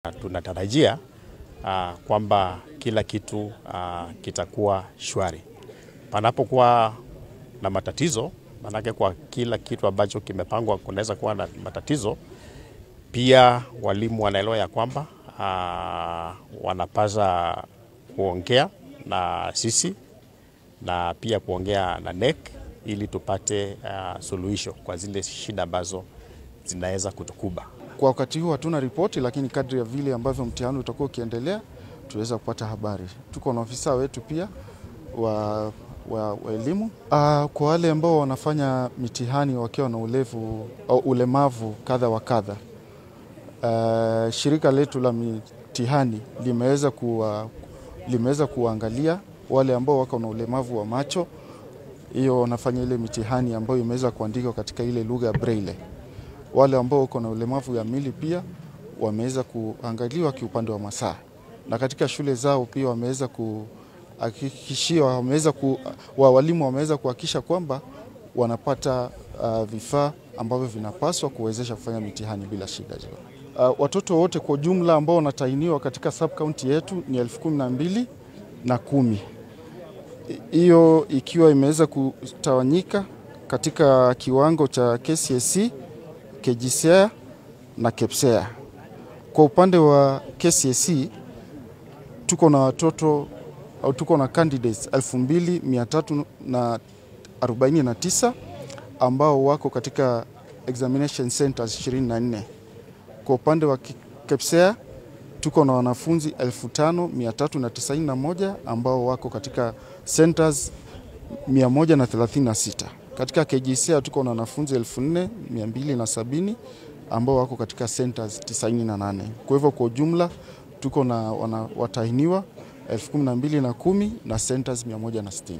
Tunatarajia kwamba kila kitu kitakuwa shwari. Panapokuwa na matatizo, manake kwa kila kitu ambacho kimepangwa kunaweza kuwa na matatizo, pia walimu wanaelewa ya kwamba wanapaswa kuongea na sisi na pia kuongea na NEC ili tupate suluhisho kwa zile shida ambazo zinaweza kutukuba. Kwa wakati huu hatuna ripoti, lakini kadri ya vile ambavyo mtihani utakuwa ukiendelea tuweza kupata habari. Tuko na ofisa wetu pia wa elimu. Kwa wale ambao wanafanya mitihani wakiwa na ulemavu kadha wa kadha, shirika letu la mitihani limeweza kuangalia wale ambao wako na ulemavu wa macho. Hiyo wanafanya ile mitihani ambayo imeweza kuandikwa katika ile lugha ya Braille. Wale ambao wako na ulemavu ya mili pia wameweza kuangaliwa kiupande wa masaa. Na katika shule zao pia wameweza kuhakikishiwa, walimu wameweza kuhakikisha kwamba wanapata vifaa ambavyo vinapaswa kuwezesha kufanya mitihani bila shida. Watoto wote kwa jumla ambao wanatahiniwa katika sub county yetu ni 12,010. Hiyo ikiwa imeweza kutawanyika katika kiwango cha KCSE, KJSEA na KPSEA. Kwa upande wa KCSE tuko na watoto au tuko na candidates 2,349 ambao wako katika examination centers 24. Kwa upande wa KPSEA tuko na wanafunzi 5,391 ambao wako katika centers 136. Katika KJSEA tuko na wanafunzi 4,270 ambao wako katika centers 98. Kwa hivyo kwa ujumla tuko na watahiniwa 12,010 na centers 160.